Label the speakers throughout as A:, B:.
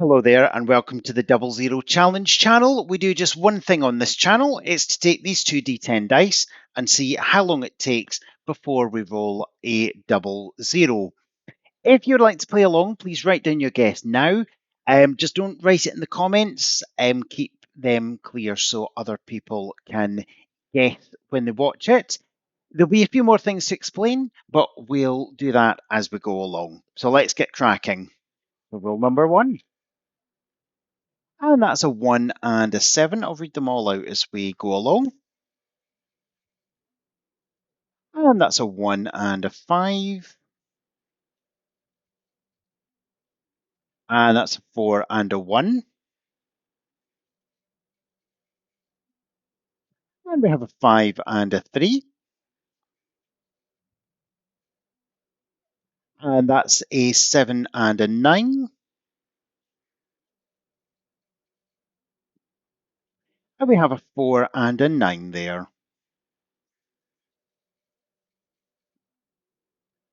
A: Hello there and welcome to the Double Zero Challenge channel. We do just one thing on this channel. It's to take these two D10 dice and see how long it takes before we roll a double zero. If you'd like to play along, please write down your guess now. Just don't write it in the comments. Keep them clear so other people can guess when they watch it. There'll be a few more things to explain, but we'll do that as we go along. So let's get cracking. So rule number one. And that's a 1 and a 7. I'll read them all out as we go along. And that's a 1 and a 5. And that's a 4 and a 1. And we have a 5 and a 3. And that's a 7 and a 9. And we have a 4 and a 9 there.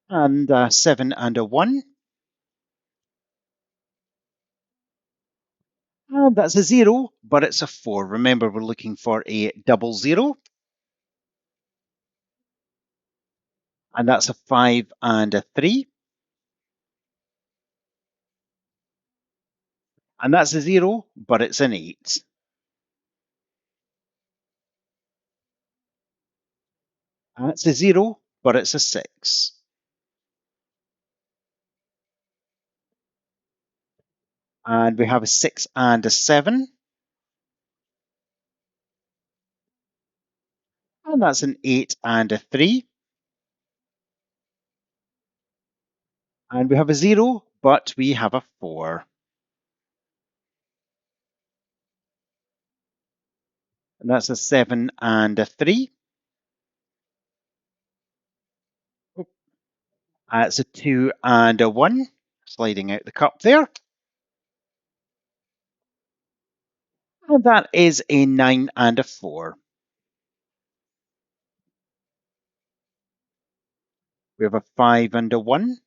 A: And a 7 and a 1. And that's a 0, but it's a 4. Remember, we're looking for a double zero. And that's a 5 and a 3. And that's a 0, but it's an 8. And that's a 0, but it's a 6. And we have a 6 and a 7. And that's an 8 and a 3. And we have a 0, but we have a 4. And that's a 7 and a 3. It's a 2 and a 1, sliding out the cup there. And that is a 9 and a 4. We have a 5 and a 1.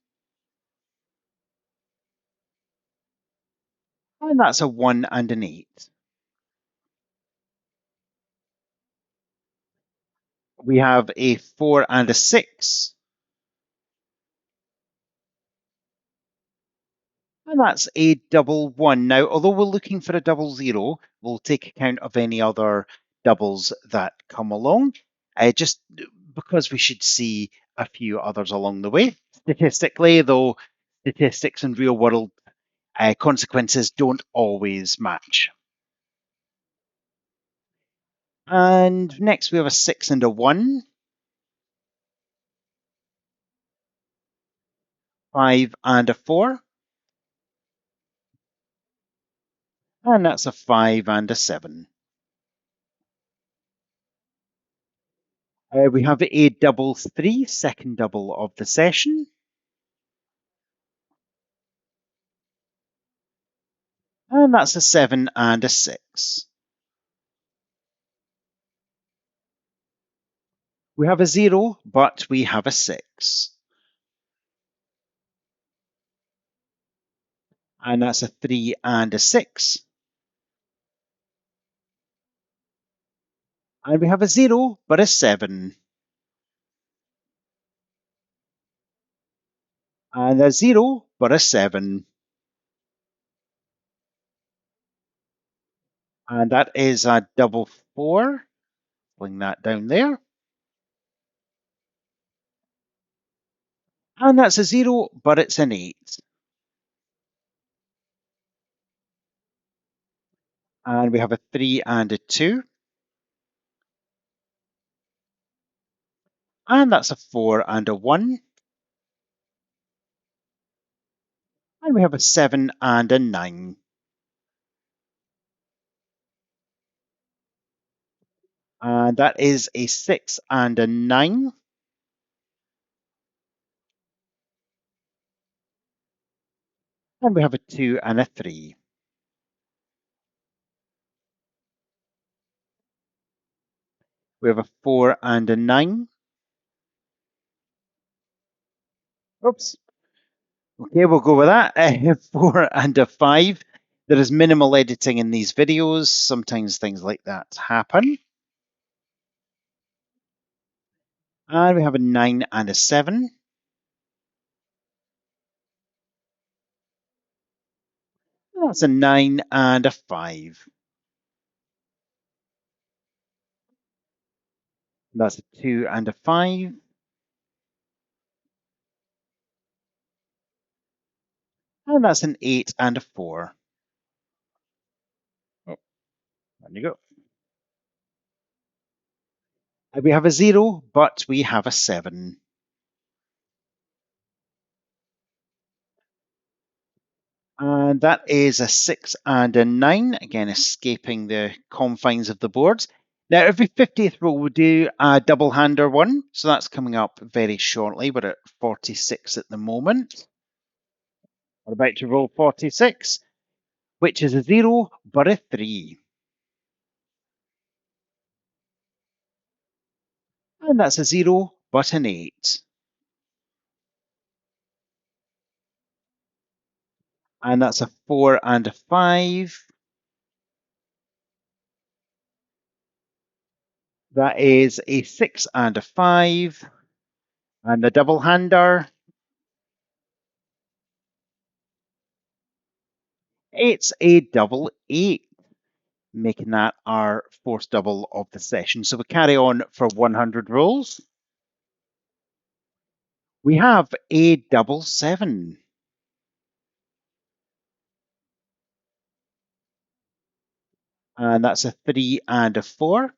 A: And that's a 1 and an 8. We have a 4 and a 6. And that's a double 1. Now, although we're looking for a double zero, we'll take account of any other doubles that come along, just because we should see a few others along the way. Statistically, though, statistics and real world consequences don't always match. And next we have a 6 and a 1, 5 and a 4, and that's a 5 and a 7. We have a double 3, second double of the session. And that's a 7 and a 6. We have a 0, but we have a 6. And that's a 3 and a 6. And we have a 0, but a 7. And a 0, but a 7. And that is a double 4. Bring that down there. And that's a 0, but it's an 8. And we have a 3 and a 2. And that's a 4 and a 1. And we have a 7 and a 9. And that is a 6 and a 9. And we have a 2 and a 3. We have a 4 and a 9. Oops. Okay, we'll go with that. 4 and a 5. There is minimal editing in these videos. Sometimes things like that happen. And we have a 9 and a 7. That's a 9 and a 5. That's a 2 and a 5. And that's an 8 and a 4. Oh, there you go. And we have a 0, but we have a 7. And that is a 6 and a 9, again escaping the confines of the board. Now, every 50th roll we do a double hander one, so that's coming up very shortly. We're at 46 at the moment. We're about to roll 46, which is a 0 but a 3. And that's a 0 but an 8. And that's a 4 and a 5. That is a 6 and a 5. And the double hander, it's a double 8, making that our fourth double of the session. So we carry on for 100 rolls. We have a double 7. And that's a 3 and a 4.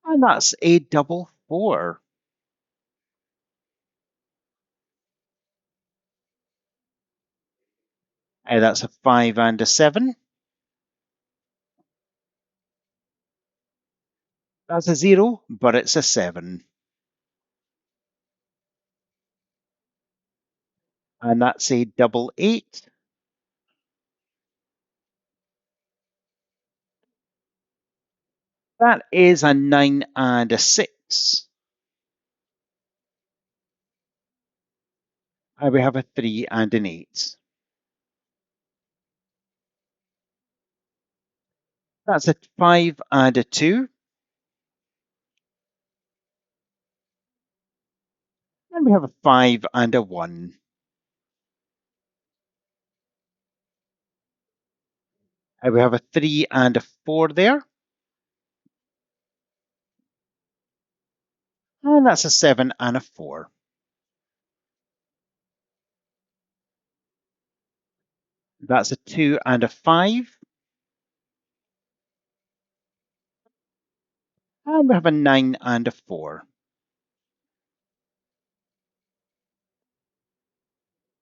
A: And that's a double 4. And that's a 5 and a 7. That's a 0, but it's a 7. And that's a double 8. That is a 9 and a 6. And we have a 3 and an 8. That's a 5 and a 2. And we have a 5 and a 1. And we have a 3 and a 4 there. And that's a 7 and a 4. That's a 2 and a 5. And we have a 9 and a 4.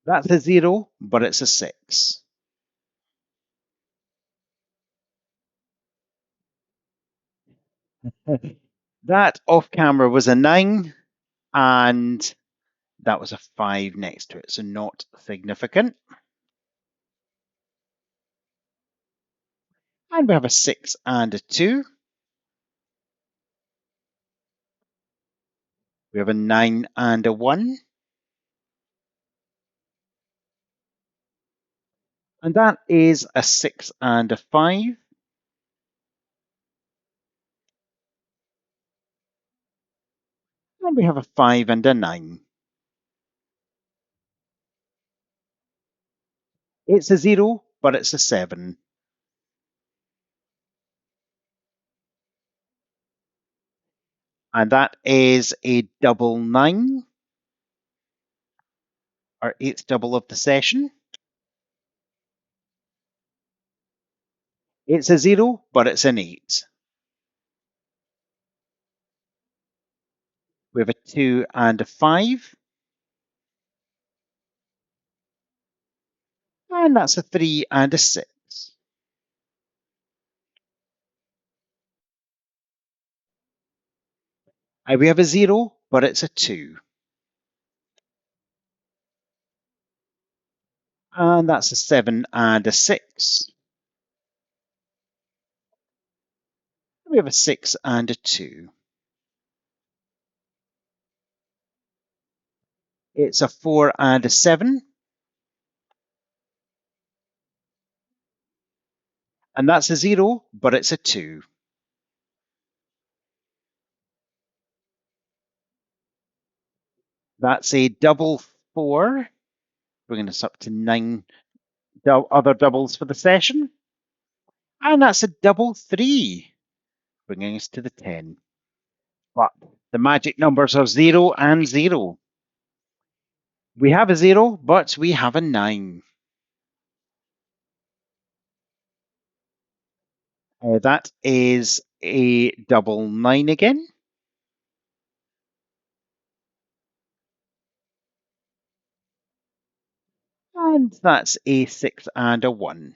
A: That's a 0, but it's a 6. That off camera was a 9, and that was a 5 next to it, so not significant. And we have a 6 and a 2. We have a 9 and a 1. And that is a 6 and a 5. And we have a 5 and a 9. It's a 0, but it's a 7. And that is a double 9, our 8th double of the session. It's a 0, but it's an 8. We have a 2 and a 5. And that's a 3 and a 6. And we have a 0, but it's a 2. And that's a 7 and a 6. We have a 6 and a 2. It's a 4 and a 7. And that's a 0, but it's a 2. That's a double 4, bringing us up to 9 other doubles for the session. And that's a double 3, bringing us to the 10. But the magic numbers are 0 and 0. We have a 0, but we have a 9. That is a double 9 again. And that's a 6 and a 1.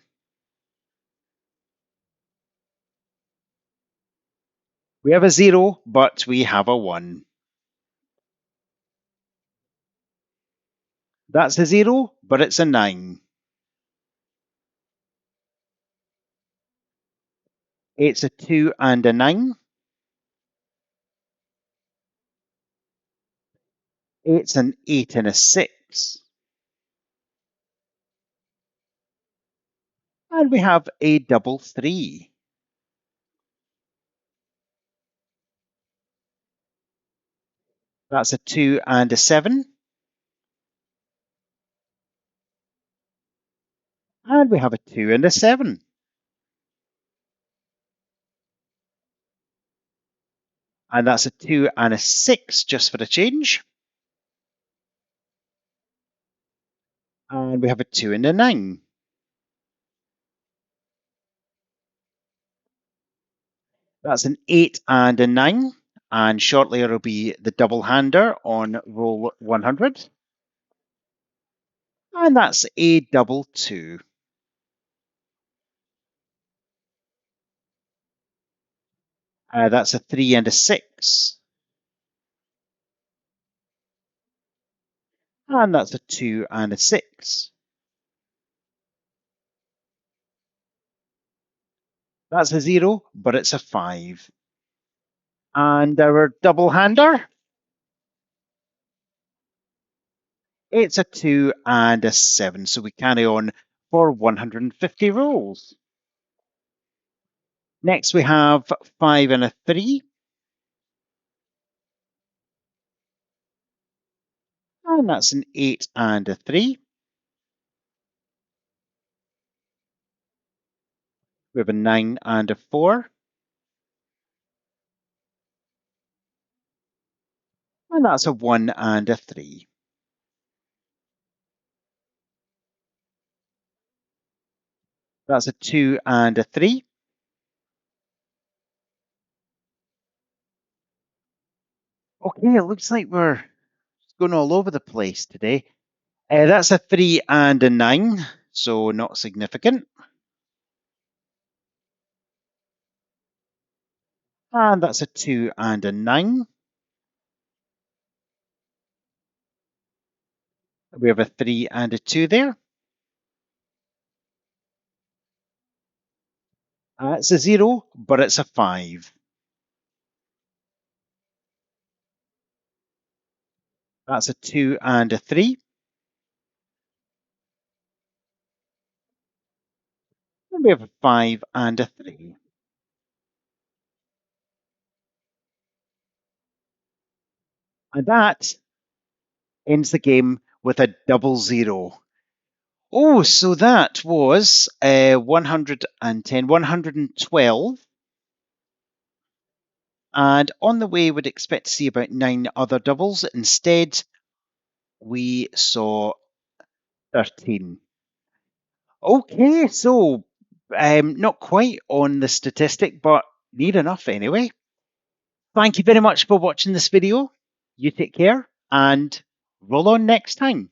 A: We have a 0, but we have a 1. That's a 0, but it's a 9. It's a 2 and a 9. It's an 8 and a 6. And we have a double 3. That's a 2 and a 7. And we have a 2 and a 7. And that's a 2 and a 6 just for a change. And we have a 2 and a 9. That's an 8 and a 9. And shortly it'll be the double hander on roll 100. And that's a double 2. That's a 3 and a 6. And that's a 2 and a 6. That's a 0, but it's a 5. And our double hander, it's a 2 and a 7. So we carry on for 150 rolls. Next we have 5 and a 3. And that's an 8 and a 3. We have a 9 and a 4. And that's a 1 and a 3. That's a 2 and a 3. Okay, it looks like we're going all over the place today. That's a 3 and a 9, so not significant. And that's a 2 and a 9. We have a 3 and a 2 there. It's a 0, but it's a 5. That's a 2 and a 3. And we have a 5 and a 3. And that ends the game with a double 0. Oh, so that was 110, 112. And on the way, we'd expect to see about 9 other doubles. Instead, we saw 13. Okay, so not quite on the statistic, but near enough anyway. Thank you very much for watching this video. You take care and roll on next time.